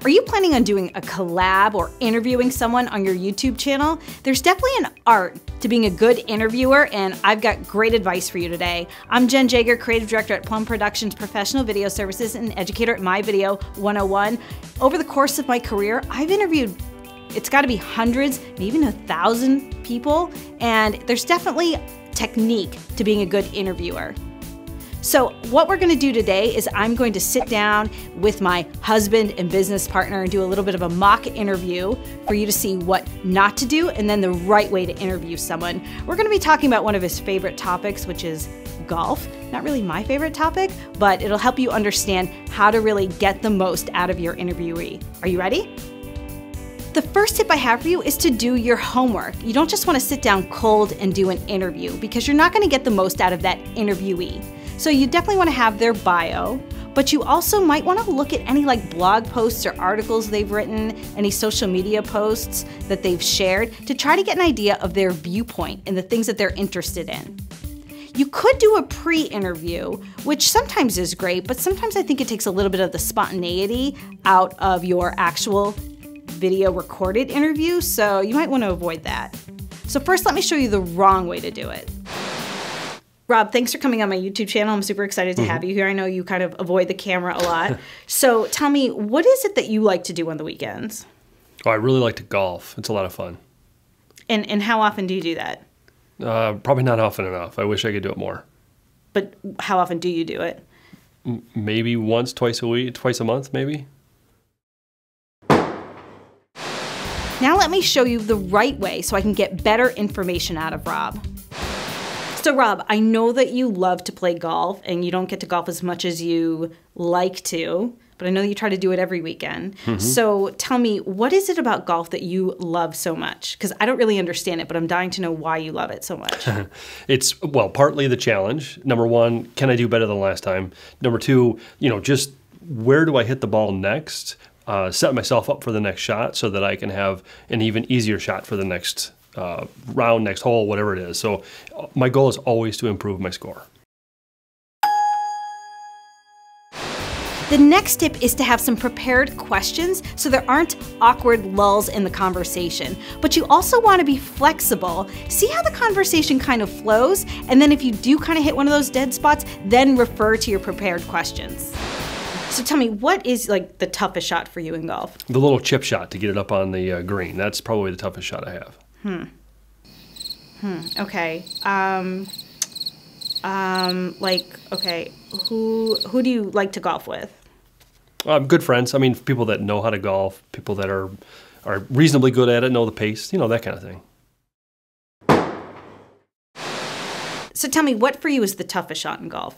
Are you planning on doing a collab or interviewing someone on your YouTube channel? There's definitely an art to being a good interviewer, and I've got great advice for you today. I'm Jenn Jager, Creative Director at Plum Productions, Professional Video Services, and educator at My Video 101. Over the course of my career, I've interviewed, it's gotta be hundreds, maybe even 1,000 people, and there's definitely technique to being a good interviewer. So what we're gonna do today is I'm going to sit down with my husband and business partner and do a little bit of a mock interview for you to see what not to do and then the right way to interview someone. We're gonna be talking about one of his favorite topics, which is golf. Not really my favorite topic, but it'll help you understand how to really get the most out of your interviewee. Are you ready? The first tip I have for you is to do your homework. You don't just wanna sit down cold and do an interview because you're not gonna get the most out of that interviewee. So you definitely want to have their bio, but you also might want to look at any like blog posts or articles they've written, any social media posts that they've shared to try to get an idea of their viewpoint and the things that they're interested in. You could do a pre-interview, which sometimes is great, but sometimes I think it takes a little bit of the spontaneity out of your actual video recorded interview, so you might want to avoid that. So first, let me show you the wrong way to do it. Rob, thanks for coming on my YouTube channel. I'm super excited to have you here. I know you kind of avoid the camera a lot. So tell me, what is it that you like to do on the weekends? Oh, I really like to golf. It's a lot of fun. And how often do you do that? Probably not often enough. I wish I could do it more. But how often do you do it? Maybe once, twice a week, twice a month, maybe. Now let me show you the right way so I can get better information out of Rob. So Rob, I know that you love to play golf and you don't get to golf as much as you like to, but I know you try to do it every weekend. So tell me, what is it about golf that you love so much? Because I don't really understand it, but I'm dying to know why you love it so much. It's, well, partly the challenge. Number one, can I do better than last time? Number two, just where do I hit the ball next? Set myself up for the next shot so that I can have an even easier shot for the next round, next hole, whatever it is. So my goal is always to improve my score. The next tip is to have some prepared questions so there aren't awkward lulls in the conversation. But you also want to be flexible. See how the conversation kind of flows, and then if you do kind of hit one of those dead spots, then refer to your prepared questions. So tell me, what is like the toughest shot for you in golf? The little chip shot to get it up on the green. That's probably the toughest shot I have. Okay. Okay, who do you like to golf with? Good friends. I mean, people that know how to golf, people that are reasonably good at it, know the pace, that kind of thing. So tell me, what for you is the toughest shot in golf?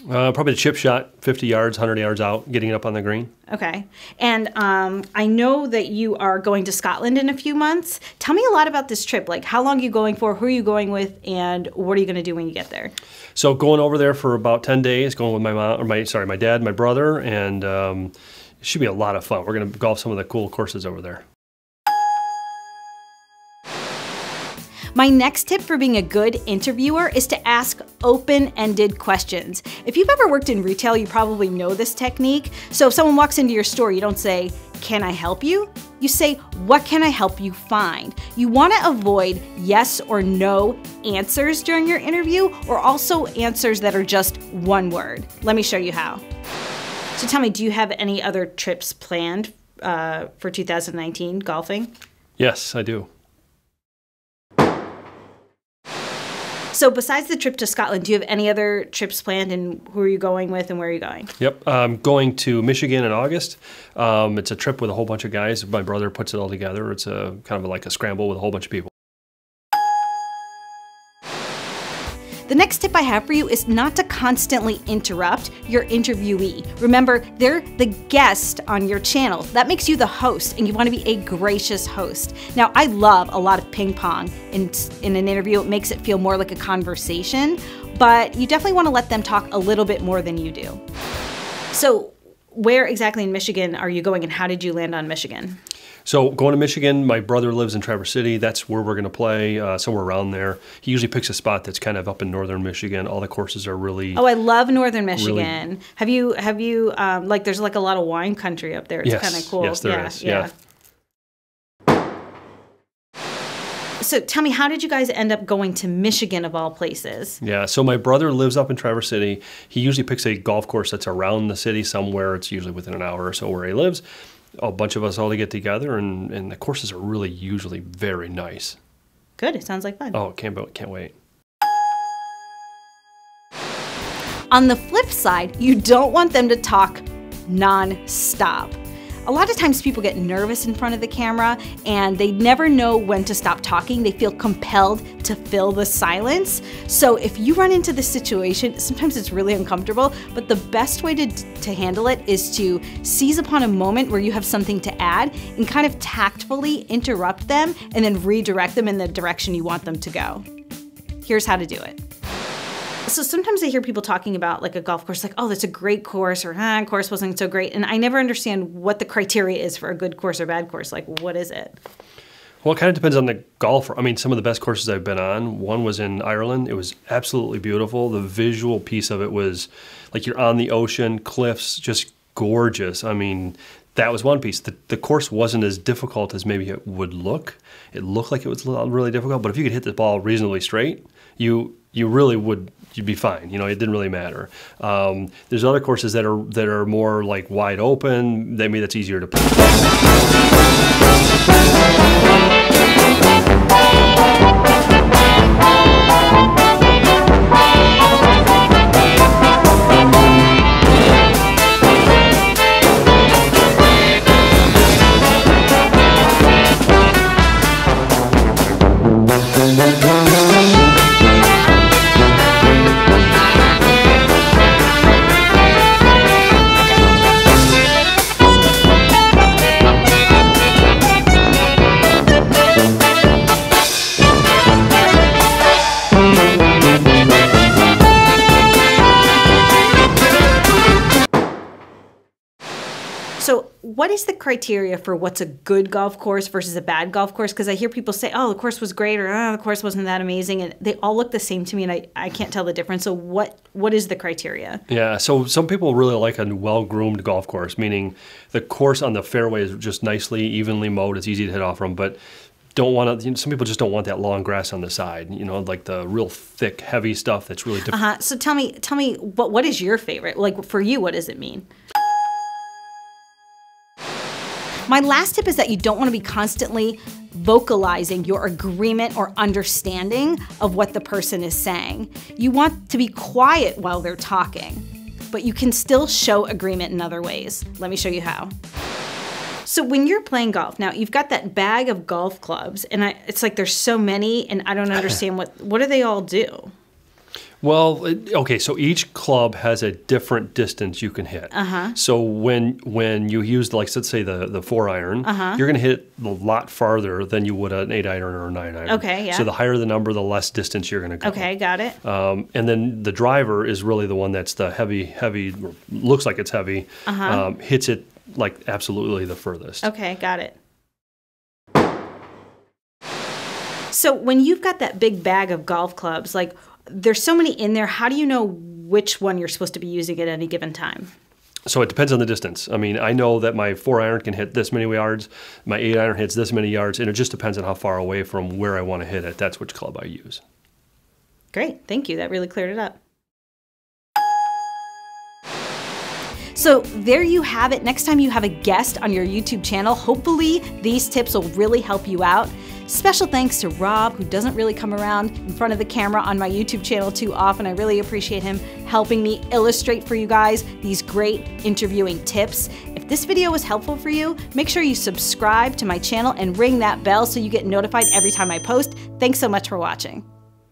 Probably the chip shot, 50 yards, 100 yards out, getting it up on the green. Okay. And I know that you are going to Scotland in a few months. Tell me a lot about this trip. Like, how long are you going for? Who are you going with? And what are you going to do when you get there? So going over there for about 10 days, going with my dad, my brother, and it should be a lot of fun. We're going to golf some of the cool courses over there. My next tip for being a good interviewer is to ask open-ended questions. If you've ever worked in retail, you probably know this technique. So if someone walks into your store, you don't say, "Can I help you?" You say, "What can I help you find?" You want to avoid yes or no answers during your interview, or also answers that are just one word. Let me show you how. So tell me, do you have any other trips planned for 2019 golfing? Yes, I do. So besides the trip to Scotland, do you have any other trips planned, and who are you going with and where are you going? Yep, I'm going to Michigan in August. It's a trip with a whole bunch of guys. My brother puts it all together. It's kind of like a scramble with a whole bunch of people. The next tip I have for you is not to constantly interrupt your interviewee. Remember, they're the guest on your channel. That makes you the host, and you want to be a gracious host. Now, I love a lot of ping pong in an interview. It makes it feel more like a conversation, but you definitely want to let them talk a little bit more than you do. So where exactly in Michigan are you going, and how did you land on Michigan? So going to Michigan, my brother lives in Traverse City. That's where we're going to play, somewhere around there. He usually picks a spot that's kind of up in northern Michigan. All the courses are really... Oh, I love northern Michigan. Really, have you like, there's like a lot of wine country up there. It's kind of cool. Yes, there is. Yeah. So tell me, how did you guys end up going to Michigan of all places? Yeah, so my brother lives up in Traverse City. He usually picks a golf course that's around the city somewhere. It's usually within an hour or so where he lives. A bunch of us all to get together, and the courses are really usually very nice. Good. It sounds like fun. Oh, can't wait. On the flip side, you don't want them to talk non-stop. A lot of times people get nervous in front of the camera and they never know when to stop talking. They feel compelled to fill the silence. So if you run into this situation, sometimes it's really uncomfortable, but the best way to handle it is to seize upon a moment where you have something to add and kind of tactfully interrupt them and then redirect them in the direction you want them to go. Here's how to do it. So sometimes I hear people talking about like a golf course, like, oh, that's a great course, or course wasn't so great. And I never understand what the criteria is for a good course or bad course. Like, what is it? Well, it kind of depends on the golfer. I mean, some of the best courses I've been on, one was in Ireland. It was absolutely beautiful. The visual piece of it was like you're on the ocean, cliffs, just gorgeous. I mean, that was one piece. The course wasn't as difficult as maybe it would look. It looked like it was really difficult, but if you could hit the ball reasonably straight, you really would, you'd be fine. You know, it didn't really matter. There's other courses that are more like wide open. Maybe that's easier to play. So what is the criteria for what's a good golf course versus a bad golf course? Because I hear people say, oh, the course was great, or oh, the course wasn't that amazing. And they all look the same to me, and I can't tell the difference. So what is the criteria? Yeah, so some people really like a well-groomed golf course, meaning the course on the fairway is just nicely, evenly mowed. It's easy to hit off from, but don't want to, you know, some people just don't want that long grass on the side, you know, like the real thick, heavy stuff that's really difficult. So tell me, what is your favorite? Like, for you, what does it mean? My last tip is that you don't want to be constantly vocalizing your agreement or understanding of what the person is saying. You want to be quiet while they're talking, but you can still show agreement in other ways. Let me show you how. So when you're playing golf, now you've got that bag of golf clubs, and it's like there's so many, and I don't understand what do they all do? Well, okay, so each club has a different distance you can hit. So when you use, like, let's say the 4-iron, you're going to hit it a lot farther than you would an 8-iron or a 9-iron. Okay, yeah. So the higher the number, the less distance you're going to go. Okay, got it. And then the driver is really the one that's the heavy, looks like it's heavy, hits it like absolutely the furthest. Okay, got it. So when you've got that big bag of golf clubs, like, there's so many in there, how do you know which one you're supposed to be using at any given time? So it depends on the distance. I mean, I know that my 4-iron can hit this many yards, my 8-iron hits this many yards, and it just depends on how far away from where I want to hit it. That's which club I use. Great, thank you. That really cleared it up. So there you have it. Next time you have a guest on your YouTube channel, hopefully these tips will really help you out. Special thanks to Rob, who doesn't really come around in front of the camera on my YouTube channel too often. I really appreciate him helping me illustrate for you guys these great interviewing tips. If this video was helpful for you, make sure you subscribe to my channel and ring that bell so you get notified every time I post. Thanks so much for watching.